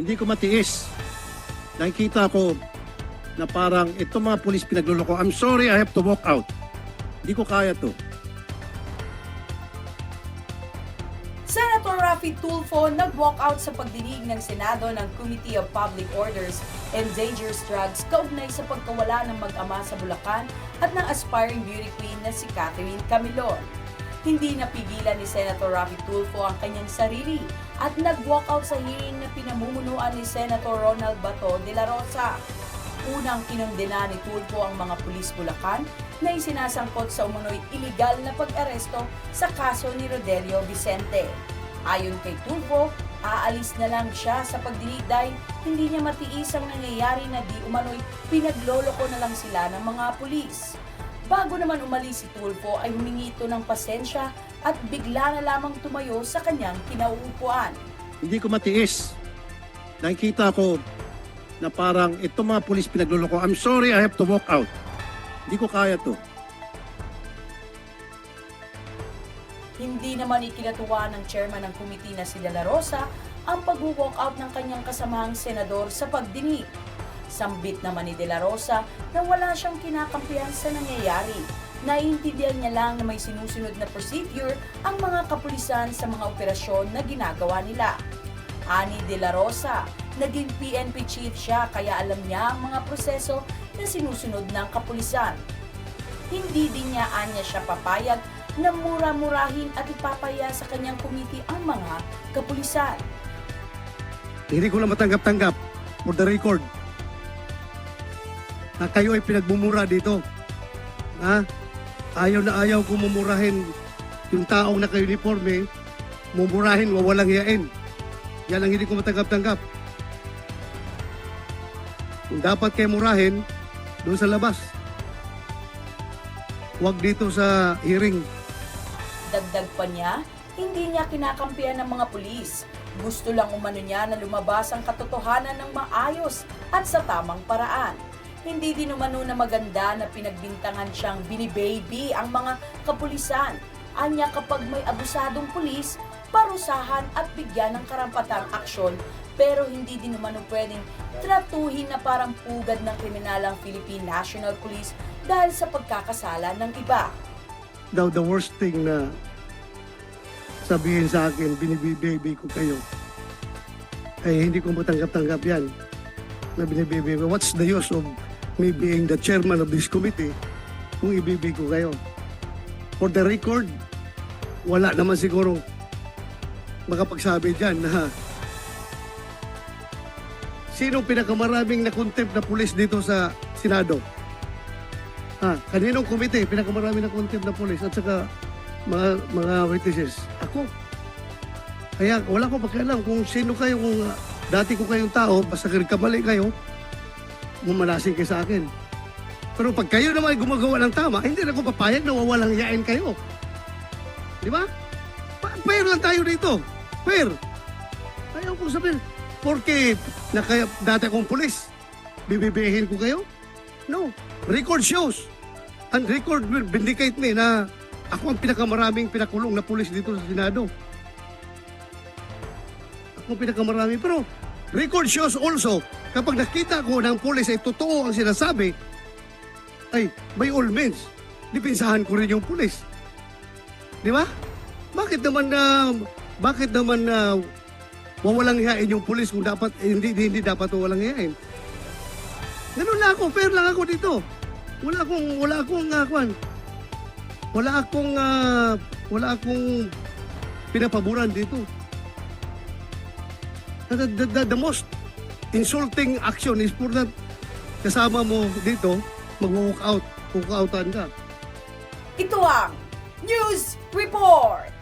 Hindi ko matiis. Nakikita ko na parang itong mga pulis pinagluloko. I'm sorry, I have to walk out. Hindi ko kaya to. Senator Raffy Tulfo nag-walk out sa pagdinig ng Senado ng Committee of Public Orders and Dangerous Drugs kaugnay sa pagkawala ng mag-ama sa Bulacan at ng aspiring beauty queen na si Catherine Camilon. Hindi napigilan ni Senator Raffy Tulfo ang kanyang sarili at nag-walk out sa hearing na pinamumunuan ni Senator Ronald Bato de la Rosa. Unang kinondena ni Tulfo ang mga pulis Bulacan na isinasangkot sa umunoy iligal na pag-aresto sa kaso ni Rodelio Vicente. Ayon kay Tulfo, aalis na lang siya sa pagdinig dahil hindi niya matiis ang nangyayari na di umano'y pinagloloko na lang sila ng mga pulis. Bago naman umalis si Tulfo ay humingi ito ng pasensya at bigla na lamang tumayo sa kanyang kinauupuan. Hindi ko matiis. Nakikita ko na parang itong mga pulis pinagluloko. I'm sorry, I have to walk out. Hindi ko kaya to. Hindi naman ikinatuwa ng chairman ng committee na si De La Rosa ang pag-walk out ng kanyang kasamahang senador sa pagdinig. Sambit naman ni De La Rosa na wala siyang kinakampihan sa nangyayari. Naiintindihan niya lang na may sinusunod na procedure ang mga kapulisan sa mga operasyon na ginagawa nila. Ani De La Rosa, naging PNP chief siya kaya alam niya ang mga proseso na sinusunod ng kapulisan. Hindi din niya anya siya papayag na mura-murahin at ipapaya sa kanyang committee ang mga kapulisan. Hindi ko lang matanggap-tanggap for the record na kayo ay pinagbumura dito. Ha? Ayaw na ayaw kong mumurahin yung taong naka-uniforme, mumurahin, wawalang hiyain. Yan ang hindi ko matanggap-tanggap. Kung dapat kayo murahin, doon sa labas. Huwag dito sa hearing. Dagdag pa niya, hindi niya kinakampihan ng mga pulis. Gusto lang umano niya na lumabas ang katotohanan ng maayos at sa tamang paraan. Hindi din umano na maganda na pinagbintangan siyang binibaby ang mga kapulisan. Anya kapag may abusadong pulis, parusahan at bigyan ng karampatang aksyon, pero hindi din naman pwedeng tratuhin na parang pugad ng kriminalang Philippine National Police dahil sa pagkakasala ng iba. The worst thing na sabihin sa akin, binibaby ko kayo, ay hindi ko matanggap-tanggap yan na binibaby ko. What's the use of me being the chairman of this committee kung ibibig ko kayo? For the record, wala naman siguro makapagsabi dyan na sino pinakamaraming na-contempt na pulis dito sa Senado? Kaninong komite pinakamaraming na-contempt na pulis at saka mga witnesses? Ako. Kaya wala ko pakialam kung sino kayo, kung dati ko kayong tao, basta kamali kayo, mumalasin kayo sa akin. Pero pag kayo naman gumagawa ng tama, hindi na ako papayag na wawalang yain kayo. Di ba? Fair lang tayo dito. Fair. Ayaw kong sabihin, porque dati akong pulis, bibibihin ko kayo? No. Record shows. And record will vindicate me na ako ang pinakamaraming pinakulong na pulis dito sa Senado. Ako ang pinakamaraming. Pero record shows also, kapag nakita ko ng pulis ay totoo ang sinasabi, ay by all means, dipinsahan ko rin yung pulis. Di ba? Bakit naman wawalang hiyain yung pulis kung dapat hindi dapat walang hiyain? Ganun lang ako, fair lang ako dito. Wala akong pinapaboran dito. The most insulting action is for that kasama mo dito, mag-walk out, walk outan ka. Ito ang News Report!